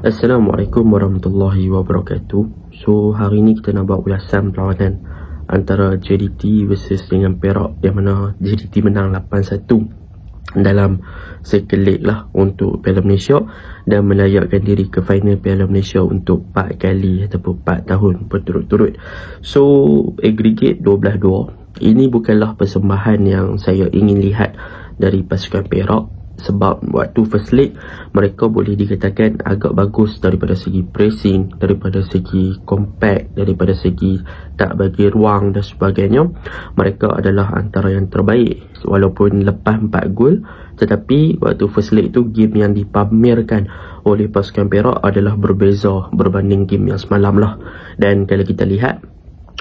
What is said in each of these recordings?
Assalamualaikum warahmatullahi wabarakatuh. So hari ni kita nak buat ulasan perlawanan antara JDT versus dengan Perak, yang mana JDT menang 8-1 dalam second leg lah untuk Piala Malaysia dan melayakkan diri ke final Piala Malaysia untuk 4 kali ataupun 4 tahun berturut-turut. So aggregate 12-2. Ini bukanlah persembahan yang saya ingin lihat dari pasukan Perak, sebab waktu first leg mereka boleh dikatakan agak bagus daripada segi pressing, daripada segi compact, daripada segi tak bagi ruang dan sebagainya. Mereka adalah antara yang terbaik walaupun lepas 4 gol. Tetapi waktu first leg tu game yang dipamerkan oleh pasukan Perak adalah berbeza berbanding game yang semalam lah. Dan kalau kita lihat,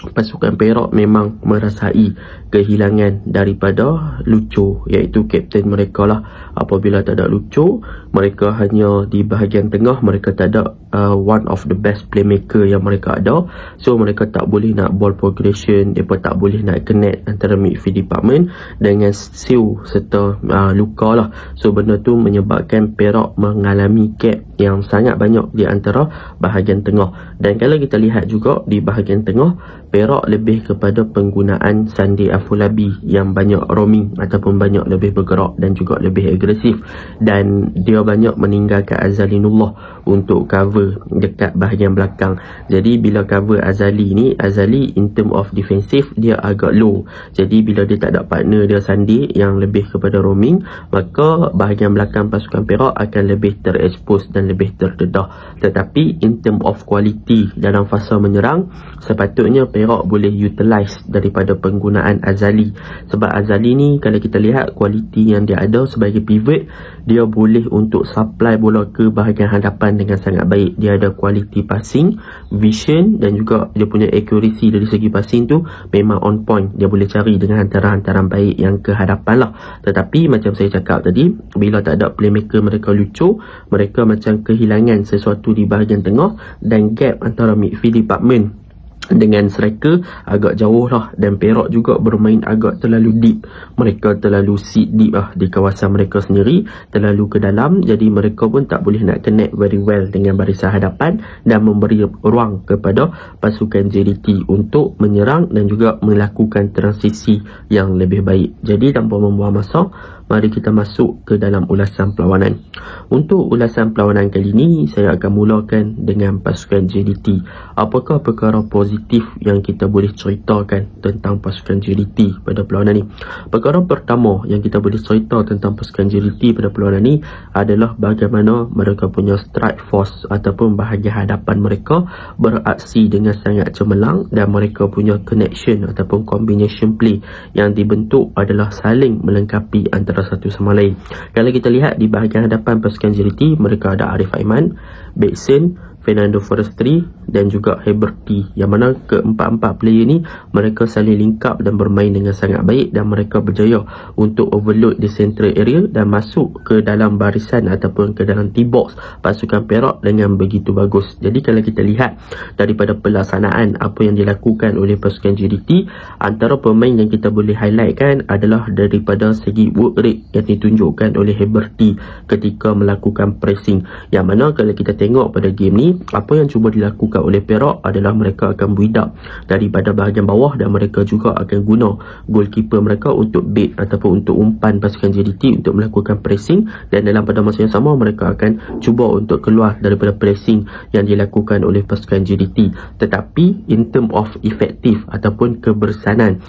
pasukan Perak memang merasai kehilangan daripada Lucho, iaitu kapten mereka lah. Apabila tak ada Lucho, mereka hanya di bahagian tengah, mereka tak ada one of the best playmaker yang mereka ada. So mereka tak boleh nak ball progression, mereka tak boleh nak connect antara midfield department dengan Siu serta Luka lah. So benda tu menyebabkan Perak mengalami gap yang sangat banyak di antara bahagian tengah. Dan kalau kita lihat juga di bahagian tengah, Perak lebih kepada penggunaan Sunday Afolabi yang banyak roaming ataupun banyak lebih bergerak dan juga lebih agresif, dan dia banyak meninggalkan Azalinullah untuk cover dekat bahagian belakang. Jadi bila cover Azali ni, Azali in term of defensive dia agak low. Jadi bila dia tak ada partner dia Sunday yang lebih kepada roaming, maka bahagian belakang pasukan Perak akan lebih terekspos dan lebih terdedah. Tetapi in term of quality dalam fasa menyerang, sepatutnya Perak boleh utilize daripada penggunaan Azali. Sebab Azali ni kalau kita lihat kualiti yang dia ada sebagai pivot, dia boleh untuk supply bola ke bahagian hadapan dengan sangat baik. Dia ada kualiti passing, vision dan juga dia punya accuracy dari segi passing tu memang on point. Dia boleh cari dengan hantaran-hantaran baik yang ke hadapan lah. Tetapi macam saya cakap tadi, bila tak ada playmaker mereka Lucho, mereka macam kehilangan sesuatu di bahagian tengah, dan gap antara midfield department dengan striker agak jauh lah. Dan Perak juga bermain agak terlalu deep. Mereka terlalu sit deep lah di kawasan mereka sendiri, terlalu ke dalam. Jadi mereka pun tak boleh nak connect very well dengan barisan hadapan dan memberi ruang kepada pasukan JDT untuk menyerang dan juga melakukan transisi yang lebih baik. Jadi tanpa membuang masa, mari kita masuk ke dalam ulasan perlawanan. Untuk ulasan perlawanan kali ini, saya akan mulakan dengan pasukan JDT. Apakah perkara positif yang kita boleh ceritakan tentang pasukan JDT pada perlawanan ini? Perkara pertama yang kita boleh cerita tentang pasukan JDT pada perlawanan ini adalah bagaimana mereka punya strike force ataupun bahagian hadapan mereka beraksi dengan sangat cemerlang, dan mereka punya connection ataupun combination play yang dibentuk adalah saling melengkapi antara satu sama lain. Kalau kita lihat di bahagian hadapan pasukan JDT, mereka ada Arif Aiman, Bekson, Fernando Forestry dan juga Heberty, yang mana keempat-empat player ni mereka saling link up dan bermain dengan sangat baik, dan mereka berjaya untuk overload di central area dan masuk ke dalam barisan ataupun ke dalam T-box pasukan Perak dengan begitu bagus. Jadi kalau kita lihat daripada pelaksanaan apa yang dilakukan oleh pasukan JDT, antara pemain yang kita boleh highlightkan adalah daripada segi work rate yang ditunjukkan oleh Heberty ketika melakukan pressing, yang mana kalau kita tengok pada game ni, apa yang cuba dilakukan oleh Perak adalah mereka akan build up daripada bahagian bawah, dan mereka juga akan guna goalkeeper mereka untuk bait ataupun untuk umpan pasukan JDT untuk melakukan pressing, dan dalam pada masa yang sama mereka akan cuba untuk keluar daripada pressing yang dilakukan oleh pasukan JDT. Tetapi in term of effective ataupun kebersanan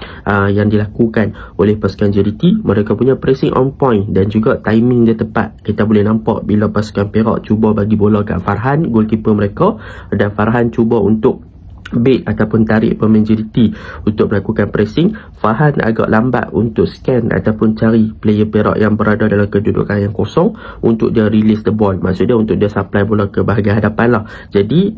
yang dilakukan oleh pasukan JDT, mereka punya pressing on point dan juga timing dia tepat. Kita boleh nampak bila pasukan Perak cuba bagi bola kat Farhan, goalkeeper mereka, dan Farhan cuba untuk bait ataupun tarik pemain JDT untuk melakukan pressing, Farhan agak lambat untuk scan ataupun cari player Perak yang berada dalam kedudukan yang kosong untuk dia release the ball. Maksudnya untuk dia supply bola ke bahagian hadapan lah. Jadi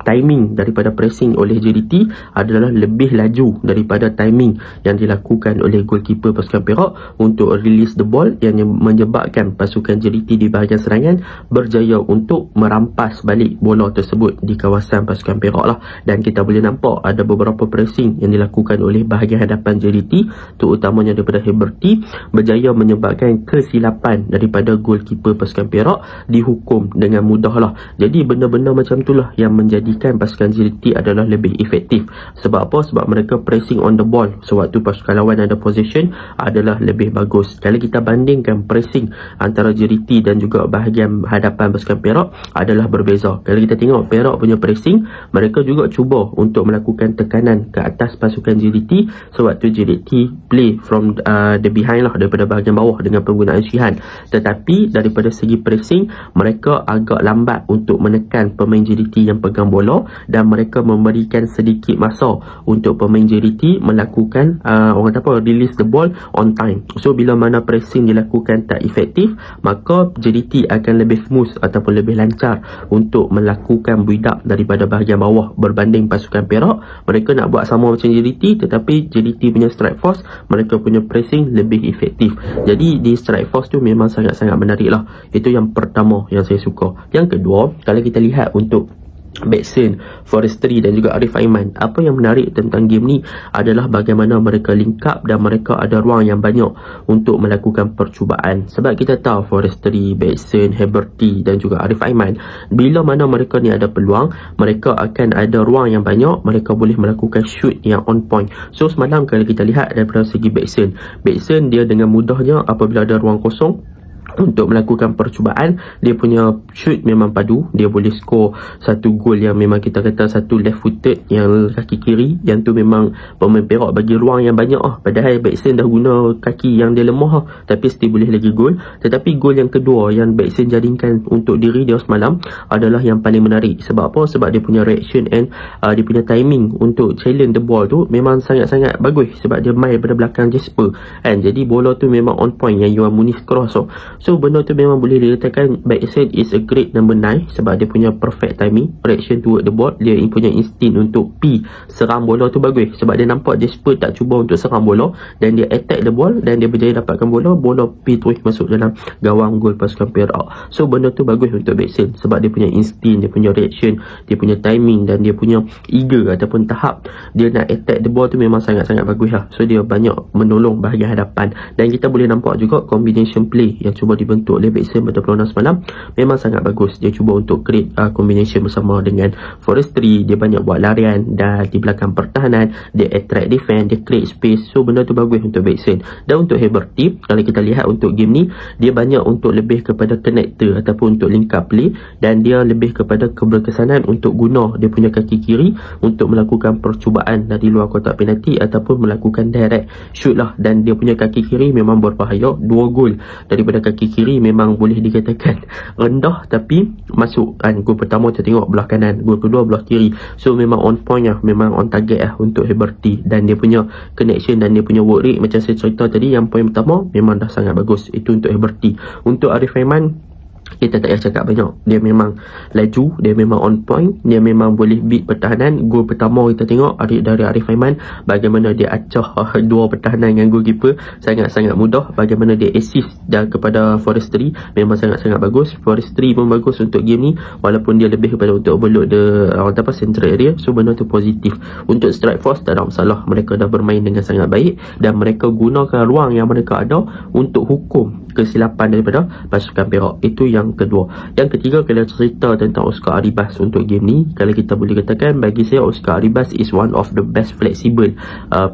timing daripada pressing oleh JDT adalah lebih laju daripada timing yang dilakukan oleh goalkeeper pasukan Perak untuk release the ball, yang menyebabkan pasukan JDT di bahagian serangan berjaya untuk merampas balik bola tersebut di kawasan pasukan Perak lah. Dan dan kita boleh nampak ada beberapa pressing yang dilakukan oleh bahagian hadapan JDT, terutamanya daripada Heberty, berjaya menyebabkan kesilapan daripada goalkeeper pasukan Perak dihukum dengan mudah lah. Jadi benda-benda macam itulah yang menjadikan pasukan JDT adalah lebih efektif. Sebab apa? Sebab mereka pressing on the ball sewaktu pasukan lawan ada possession adalah lebih bagus. Kalau kita bandingkan pressing antara JDT dan juga bahagian hadapan pasukan Perak adalah berbeza. Kalau kita tengok Perak punya pressing, mereka juga cuba untuk melakukan tekanan ke atas pasukan JDT sewaktu JDT play from the behind lah, daripada bahagian bawah dengan penggunaan Shihan. Tetapi daripada segi pressing, mereka agak lambat untuk menekan pemain JDT yang pegang bola, dan mereka memberikan sedikit masa untuk pemain JDT melakukan orang kata apa, release the ball on time. So bila mana pressing dilakukan tak efektif, maka JDT akan lebih smooth ataupun lebih lancar untuk melakukan build up daripada bahagian bawah berbanding pasukan Perak. Mereka nak buat sama macam JDT, tetapi JDT punya strike force, mereka punya pressing lebih efektif. Jadi di strike force tu memang sangat-sangat menarik lah. Itu yang pertama yang saya suka. Yang kedua, kalau kita lihat untuk Bexon, Forestry dan juga Arif Aiman, apa yang menarik tentang game ni adalah bagaimana mereka link up dan mereka ada ruang yang banyak untuk melakukan percubaan. Sebab kita tahu Forestry, Bexon, Heberty dan juga Arif Aiman, bila mana mereka ni ada peluang, mereka akan ada ruang yang banyak, mereka boleh melakukan shoot yang on point. So semalam kalau kita lihat daripada segi Bexon dia dengan mudahnya apabila ada ruang kosong untuk melakukan percubaan, dia punya shoot memang padu. Dia boleh score satu gol yang memang kita kata satu left footed yang kaki kiri, yang tu memang pemain Perak bagi ruang yang banyak padahal Bexon dah guna kaki yang dia lemah tapi still boleh lagi gol. Tetapi gol yang kedua yang Bexon jadikan untuk diri dia semalam adalah yang paling menarik. Sebab apa? Sebab dia punya reaction and dia punya timing untuk challenge the ball tu memang sangat-sangat bagus. Sebab dia main pada belakang Jasper kan, jadi bola tu memang on point yang Yuan Muniz cross. So benda tu memang boleh dikatakan Bexon is a great number 9 sebab dia punya perfect timing, reaction toward the ball, dia punya instinct untuk serang bola tu bagus. Sebab dia nampak Jasper tak cuba untuk serang bola dan dia attack the ball dan dia berjaya dapatkan bola terus masuk dalam gawang gol pasukan Perak. So benda tu bagus untuk Bexon sebab dia punya instinct, dia punya reaction, dia punya timing dan dia punya eager ataupun tahap dia nak attack the ball tu memang sangat-sangat bagus lah. So dia banyak menolong bahagian hadapan dan kita boleh nampak juga combination play yang cuba dibentuk oleh Bexon pada perlawanan semalam memang sangat bagus. Dia cuba untuk create combination bersama dengan Forestry, dia banyak buat larian dan di belakang pertahanan, dia attract defense, dia create space. So benda tu bagus untuk Bexon. Dan untuk Heberty, kalau kita lihat untuk game ni, dia banyak untuk lebih kepada connector ataupun untuk link up play, dan dia lebih kepada keberkesanan untuk guna dia punya kaki kiri untuk melakukan percubaan dari luar kotak penalti ataupun melakukan direct shoot lah. Dan dia punya kaki kiri memang berbahaya. 2 gol daripada kaki kiri memang boleh dikatakan rendah tapi masuk kan. Gol pertama kita tengok belah kanan, gol kedua belah kiri. So memang on point lah, memang on target lah untuk Heberty, dan dia punya connection dan dia punya work rate macam saya cerita tadi, yang poin pertama memang dah sangat bagus. Itu untuk Heberty. Untuk Arif Aiman, kita tak payah cakap banyak. Dia memang laju, dia memang on point, dia memang boleh beat pertahanan. Gol pertama kita tengok dari Arif Aiman, bagaimana dia acah 2 pertahanan dengan goalkeeper sangat-sangat mudah. Bagaimana dia assist dan kepada Forestry memang sangat-sangat bagus. Forestry pun bagus untuk game ni walaupun dia lebih kepada untuk overload the central area. So benda tu positif. Untuk strike force tak ada masalah, mereka dah bermain dengan sangat baik dan mereka gunakan ruang yang mereka ada untuk hukum kesilapan daripada pasukan Perak. Itu yang kedua. Yang ketiga, kalau cerita tentang Oscar Arribas untuk game ni, kalau kita boleh katakan, bagi saya Oscar Arribas is one of the best flexible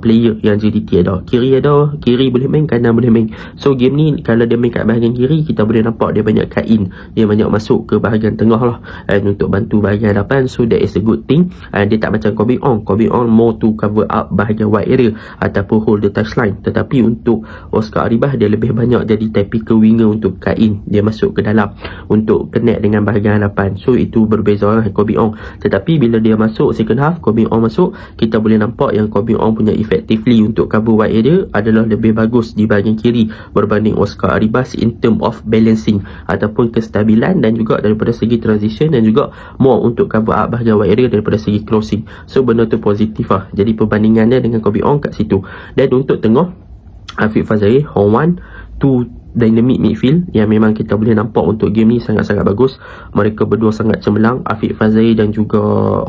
player yang JDT ada. Kiri boleh main, kanan boleh main. So game ni kalau dia main kat bahagian kiri, kita boleh nampak dia banyak cut in, dia banyak masuk ke bahagian tengah lah, and untuk bantu bahagian hadapan. So that is a good thing. Dia tak macam Kobe Ong more to cover up bahagian wide area ataupun hold the touchline. Tetapi untuk Oscar Arribas, dia lebih banyak jadi typical winger untuk cut in, dia masuk ke dalam untuk connect dengan bahagian hadapan. So itu berbeza dengan Kobe Ong. Tetapi bila dia masuk second half, Kobe Ong masuk, kita boleh nampak yang Kobe Ong punya effectively untuk cover wide area adalah lebih bagus di bahagian kiri berbanding Oscar Arribas in term of balancing ataupun kestabilan, dan juga daripada segi transition, dan juga more untuk cover up bahagian wide area daripada segi closing. So benda tu positif lah. Jadi perbandingannya dengan Kobe Ong kat situ. Dan untuk tengah, Afiq Fazai, Hong Wan, tu dynamic midfield yang memang kita boleh nampak untuk game ni sangat-sangat bagus. Mereka berdua sangat cemerlang. Afiq Fazai dan juga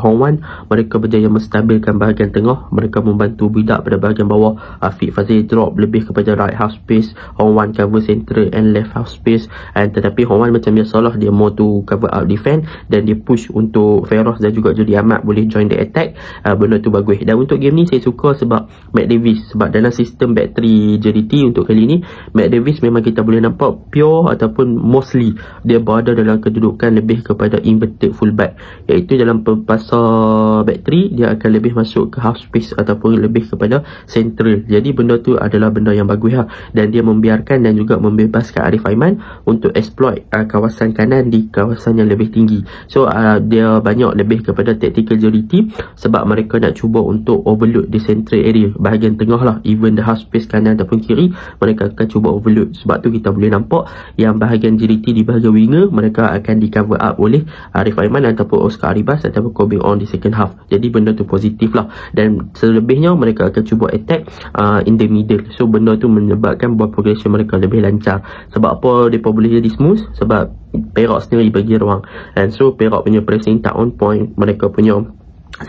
Hong Wan, mereka berjaya menstabilkan bahagian tengah. Mereka membantu build-up pada bahagian bawah. Afiq Fazai drop lebih kepada right half space, Hong Wan cover central and left half space. Tetapi Hong Wan macam biasalah, dia more to cover up defend dan dia push untuk Feroz dan juga Jody Ahmad boleh join the attack. Benda tu bagus. Dan untuk game ni saya suka sebab Matt Davis, sebab dalam sistem back 3 JDT untuk kali ni, Matt Davis memang kita boleh nampak pure ataupun mostly dia berada dalam kedudukan lebih kepada inverted fullback, iaitu dalam pasal back 3 dia akan lebih masuk ke half space ataupun lebih kepada central. Jadi benda tu adalah benda yang bagus lah, dan dia membiarkan dan juga membebaskan Arif Aiman untuk exploit kawasan kanan di kawasan yang lebih tinggi. So dia banyak lebih kepada tactical JDT sebab mereka nak cuba untuk overload di central area, bahagian tengah lah, even the half space kanan ataupun kiri mereka akan cuba overload. Sebab tu kita boleh nampak yang bahagian JDT di bahagian winger mereka akan di cover up oleh Arif Aiman ataupun Oscar Aribas ataupun Kobe On di second half. Jadi benda tu positif lah, dan selebihnya mereka akan cuba attack in the middle. So benda tu menyebabkan ball progression mereka lebih lancar. Sebab apa mereka boleh jadi smooth? Sebab Perak sendiri bagi ruang, and so Perak punya pressing tak on point, mereka punya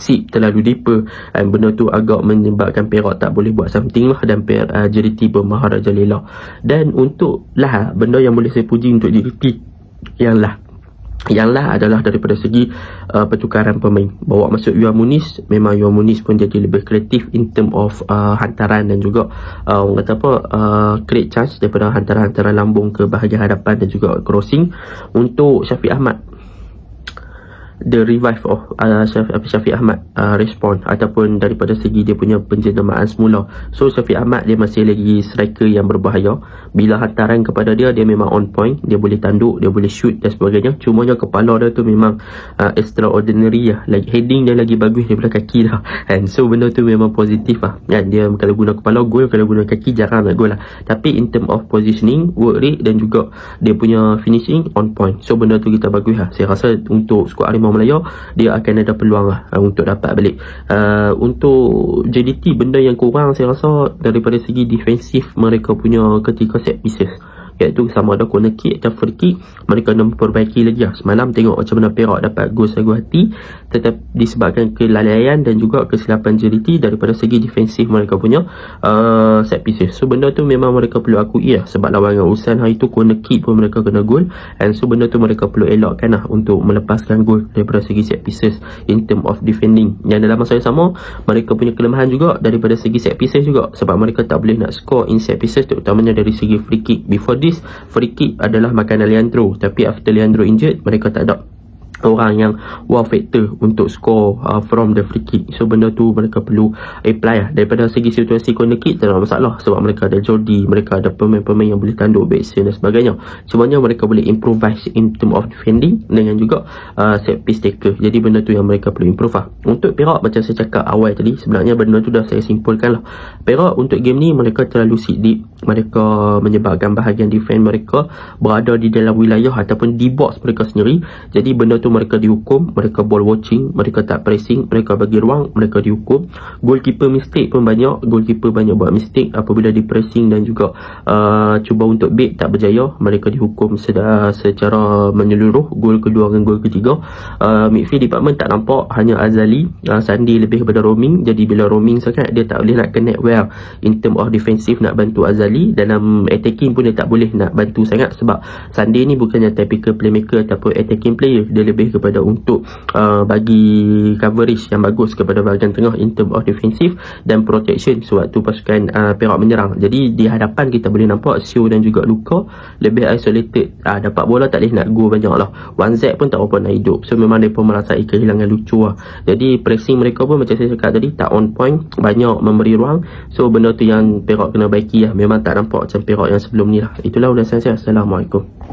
sip terlalu deeper, dan benda tu agak menyebabkan Perak tak boleh buat something lah, dan JDT bermaharaja lela. Dan untuk lah, benda yang boleh saya puji untuk JDT yang lah adalah daripada segi pertukaran pemain. Bawa masuk Yuan Muniz, memang Yuan Muniz pun jadi lebih kreatif in term of hantaran dan juga orang kata apa, create chance daripada hantaran-hantaran lambung ke bahagian hadapan dan juga crossing. Untuk Syafiq Ahmad, the revive of Syafiq Ahmad respond ataupun daripada segi dia punya penjenamaan semula. So Syafiq Ahmad dia masih lagi striker yang berbahaya. Bila hantaran kepada dia, dia memang on point, dia boleh tanduk, dia boleh shoot dan sebagainya. Cumanya kepala dia tu memang extraordinary lah, like heading dia lagi bagus daripada kaki dah. And so benda tu memang positif lah, kan? Dia kalau guna kepala gol, kalau guna kaki jarang nak gol lah. Tapi in term of positioning, work rate dan juga dia punya finishing on point. So benda tu kita bagus lah. Saya rasa untuk skuad Harimau Melaya dia akan ada peluang lah untuk dapat balik. Untuk JDT, benda yang kurang saya rasa daripada segi defensif mereka punya ketika set pieces, iaitu sama ada corner kick atau free kick, mereka kena memperbaiki lagi lah. Semalam tengok macam mana Perak dapat gol segu hati, tetapi disebabkan kelalaian dan juga kesilapan JDT daripada segi defensif mereka punya set pieces. So benda tu memang mereka perlu akui lah, sebab lawan dengan Ulsan hari tu corner kick pun mereka kena gol, and so benda tu mereka perlu elakkan lah untuk melepaskan gol daripada segi set pieces in term of defending. Yang dalam masa yang sama mereka punya kelemahan juga daripada segi set pieces juga, sebab mereka tak boleh nak score in set pieces, terutamanya dari segi free kick. Before this, free kick adalah makanan Leandro, tapi after Leandro injured, mereka tak ada orang yang wow factor untuk score from the free kick. So benda tu mereka perlu apply lah. Daripada segi situasi corner kick tak ada masalah, sebab mereka ada Jordi, mereka ada pemain-pemain yang boleh tanduk backseat dan sebagainya. Cumanya mereka boleh improvise in term of defending dengan juga set piece taker. Jadi benda tu yang mereka perlu improve lah. Untuk Perak, macam saya cakap awal tadi, sebenarnya benda tu dah saya simpulkan lah. Perak untuk game ni mereka terlalu sit deep, mereka menyebabkan bahagian defend mereka berada di dalam wilayah ataupun di box mereka sendiri. Jadi benda tu mereka dihukum, mereka ball watching, mereka tak pressing, mereka bagi ruang, mereka dihukum. Goalkeeper mistake pun banyak, goalkeeper banyak buat mistake apabila di pressing dan juga cuba untuk bait tak berjaya, mereka dihukum secara menyeluruh, gol kedua dan gol ketiga. Midfield department tak nampak, hanya Azali, Sandi lebih kepada roaming. Jadi bila roaming sangat, dia tak boleh nak connect well in term of defensive nak bantu Azali. Dalam attacking pun dia tak boleh nak bantu sangat, sebab Sandi ni bukannya typical playmaker ataupun attacking player, dia lebih kepada untuk bagi coverage yang bagus kepada bahagian tengah in term of defensive dan protection sewaktu pasukan Perak menyerang. Jadi di hadapan kita boleh nampak Sio dan juga Luka lebih isolated, dapat bola tak boleh nak go banyak lah, 1Z pun tak apa nak hidup. So memang mereka merasai kehilangan lucu lah. Jadi pressing mereka pun macam saya cakap tadi tak on point, banyak memberi ruang. So benda tu yang Perak kena baiki lah, memang tak nampak macam Perak yang sebelum ni lah. Itulah ulasan saya. Assalamualaikum.